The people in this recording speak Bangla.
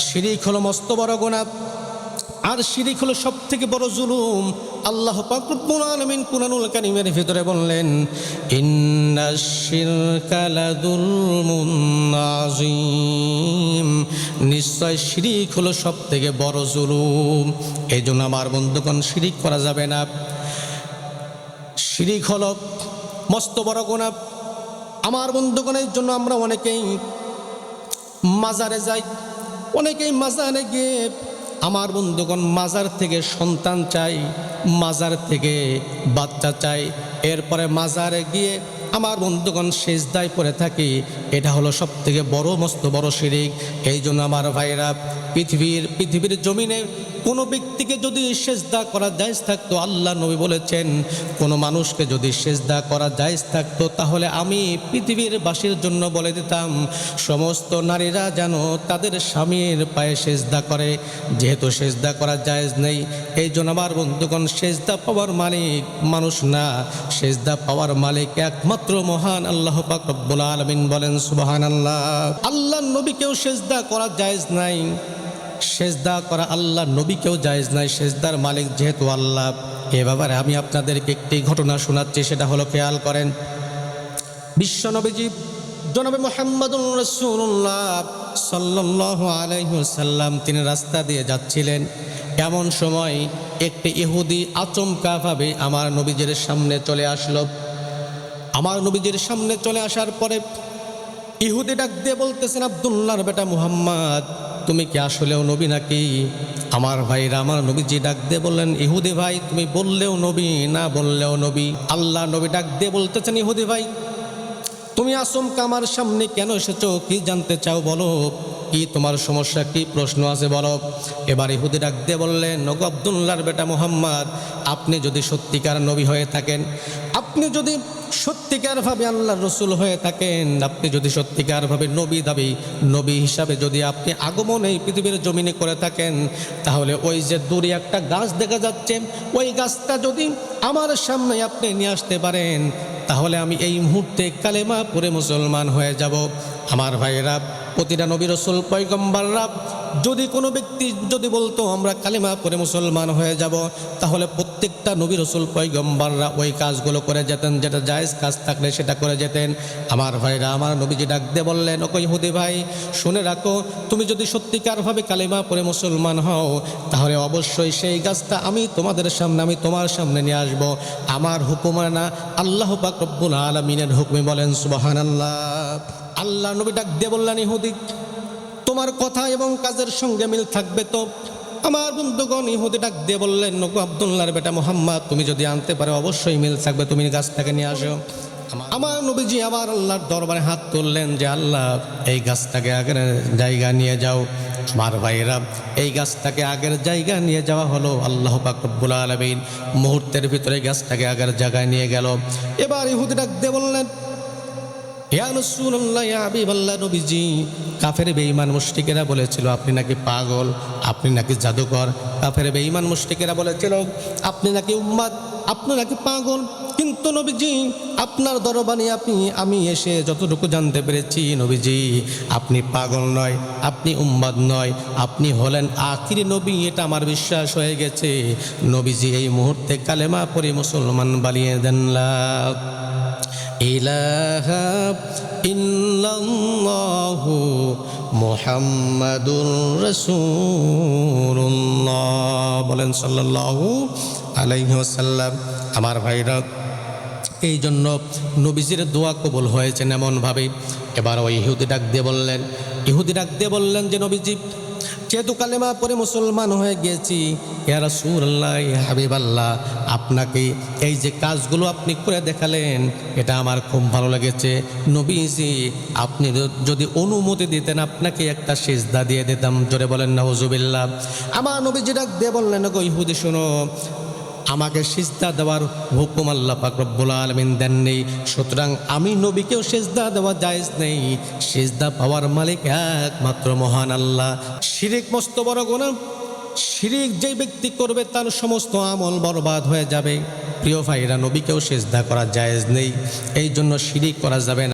শিরিক হলো মস্ত বড় গুনাহ, আর শিরিক হলো সবথেকে বড় জুলুম। আল্লাহ পাক রব্বুল আলামিন কুরআনুল কারীমের ভিতরে বললেন, ইন্নাশ শিরকা লাযুলমুন আযীম, নিশ্চয় শিরিক হলো সবথেকে বড় জুলুম। এই জন্য আমার বন্ধুগণ, শিরিক করা যাবে না। শিরিক হলো মস্ত বড় গুনাহ। আমার বন্ধুগণের জন্য আমরা অনেকেই মাজারে যাই, অনেকেই মাজারে গিয়ে আমার বন্ধুগণ মাজার থেকে সন্তান চাই, মাজার থেকে বাচ্চা চাই, এরপরে মাজারে গিয়ে আমার বন্ধুগণ সেজদায় পড়ে থাকি। এটা হলো সবথেকে বড় মস্ত বড় শিরিক। এই জন্য আমার ভাইরা, পৃথিবীর জমিনে কোনো ব্যক্তিকে যদি সেজদা করা জায়েজ থাকতো, আল্লাহ নবী বলেছেন, কোনো মানুষকে যদি সেজদা করা জায়েজ থাকতো, তাহলে আমি পৃথিবীর বাসীর জন্য বলে দিতাম, সমস্ত নারীরা যেন তাদের স্বামীর পায়ে সেজদা করে। যেহেতু সেজদা করা জায়েজ নেই, এই জন্য আমার বন্ধুগণ, সেজদা পাওয়ার মালিক মানুষ না, সেজদা পাওয়ার মালিক একমাত্র মহান আল্লাহ পাক রব্বুল আলামিন। বলেন সুবহানাল্লাহ। আল্লাহ নবীকেও সেজদা করা জায়েজ নাই, সেজদা করা আল্লাহ নবীকেও জায়েজ নাই, সেজদার মালিক যেহেতু আল্লাহ। এ ব্যাপারে আমি আপনাদেরকে একটি ঘটনা শোনাচ্ছি, সেটা হলো, খেয়াল করেন। বিশ্ব নবীজি জনাবে মুহাম্মদুর রাসূলুল্লাহ সাল্লাল্লাহু আলাইহি ওয়াসাল্লাম তিনি রাস্তা দিয়ে যাচ্ছিলেন। এমন সময় একটি ইহুদি আচমকাভাবে আমার নবীজির সামনে চলে আসলো। আমার নবীজির সামনে চলে আসার পরে ইহুদি ডাক দিয়ে বলতেছেন, আব্দুল্লাহর বেটা মুহাম্মদ, তুমি কি আসলেও নবী নাকি? আমার ভাইরা, আমার নবীজি ডাক দিয়ে বললেন, ইহুদি ভাই, তুমি বললেও নবী, না বললেও নবী। আল্লাহ নবী ডাক দিয়ে বলতেছেন, ইহুদি ভাই, তুমি আচমকা আমার সামনে কেন এসেছো? কি জানতে চাও বলো, কি তোমার সমস্যা, কি প্রশ্ন আছে বলো। এবার ইহুদি ডাক দিয়ে বললেন, ওগো আব্দুল্লাহর বেটা মুহাম্মদ, আপনি যদি সত্যিকার নবী হয়ে থাকেন, আপনি যদি সত্যিকারভাবে আল্লাহর রসুল হয়ে থাকেন, আপনি যদি সত্যিকারভাবে নবী হিসাবে যদি আপনি আগমন এই পৃথিবীর জমিনে করে থাকেন, তাহলে ওই যে দূরে একটা গাছ দেখা যাচ্ছে, ওই গাছটা যদি আমার সামনে আপনি নিয়ে আসতে পারেন, তাহলে আমি এই মুহূর্তে কালেমা পড়ে মুসলমান হয়ে যাব। আমার ভাইয়েরা, প্রতিটা নবী রসুল পয়গম্বররা যদি কোনো ব্যক্তি যদি বলতো আমরা কালেমা পড়ে মুসলমান হয়ে যাব, তাহলে প্রত্যেকটা নবী রসুল পয়গম্বররা ওই কাজগুলো করে যেতেন, যেটা জায়েজ কাজ থাকলে সেটা করে যেতেন। আমার ভাইরা, আমার নবীজি ডাক দিয়ে বললেন, ওকে ইহুদি ভাই, শুনে রাখো, তুমি যদি সত্যিকারভাবে কালেমা পড়ে মুসলমান হও, তাহলে অবশ্যই সেই গাছটা আমি তোমার সামনে নিয়ে আসব। আমার হুকুমে না, আল্লাহ পাক রব্বুল আলামিনের হুকুমে। বলেন সুবহানাল্লাহ। আল্লাহ নবী ডাক দিয়ে বললেন, ইহুদি, তোমার কথা এবং কাজের সঙ্গে মিল থাকবে তো? আমার বন্ধুগণ, ইহুদি ডাক দিয়ে বললেন, ওগো আব্দুল্লাহর বেটা মুহাম্মদ, তুমি যদি আনতে পারো অবশ্যই মিল থাকবে, তুমি গাছটাকে নিয়ে আসো। আমার নবীজি আবার আল্লাহর দরবারে হাত তুললেন যে, আল্লাহ, এই গাছটাকে আগের জায়গা নিয়ে যাও। আমার ভাইরা, এই গাছটাকে আগের জায়গা নিয়ে যাওয়া হলো। আল্লাহ পাক রব্বুল আলামিন মুহূর্তের ভিতরে গাছটাকে আগের জায়গায় নিয়ে গেল। এবার ইহুদি ডাক দিয়ে বললেন, ইয়া রাসূলুল্লাহ, ইয়া হাবিবাল্লাহ, নবীজি, কাফের বেঈমান মুশরিকেরা বলেছিল আপনি নাকি পাগল, আপনি নাকি জাদুকর। কাফের বেঈমান মুশরিকেরা বলেছিল আপনি নাকি উম্মাদ, আপনি নাকি পাগল। কিন্তু নবীজি, আপনার দরবারে আমি এসে যতটুকু জানতে পেরেছি, নবীজি, আপনি পাগল নয়, আপনি উম্মাদ নয়, আপনি হলেন আখিরি নবী, এটা আমার বিশ্বাস হয়ে গেছে। নবীজি এই মুহূর্তে কালেমা পড়ে মুসলমান বানিয়ে দেন। লা ইলাহা ইল্লাল্লাহু মুহাম্মাদুর রাসূলুল্লাহ। বলেন সাল্লাল্লাহু আলাইহি ওয়াসাল্লাম। আমার ভাইরা, এই জন্য নবীজির দোয়া কবুল হয়েছেন এমনভাবে। এবার ওই ইহুদি ডাক দিয়ে বললেন যে, নবীজি, যেহেতু কালেমা পড়ে মুসলমান হয়ে গিয়েছি, ইয়া রাসূলুল্লাহ, ইয়া হাবিবাল্লাহ, আপনাকে এই যে কাজগুলো আপনি করে দেখালেন, এটা আমার খুব ভালো লেগেছে। নবীজি, আপনি যদি অনুমতি দিতেন, আপনাকে একটা সিজদা দিয়ে দিতাম। জোরে বলেন নাউজুবিল্লাহ। আমার নবীজি ডাক দিয়ে বললেন, গো ইহুদি, শোনো, আমাকে সিজদা দেওয়ার হুকুম আল্লাহ পাক রব্বুল আলামিন দেননি, সুতরাং আমি নবীকেও সিজদা দেওয়া জায়েজ নেই। সিজদা পাওয়ার মালিক একমাত্র মহান আল্লাহ। শিরিক মস্ত বড় গুনাহ। শিরিক যেই ব্যক্তি করবে তার সমস্ত আমল বরবাদ হয়ে যাবে। প্রিয় ভাইরা, নবীকেও সিজদা করা জায়েজ নেই, এই জন্য শিরিক করা যাবে না।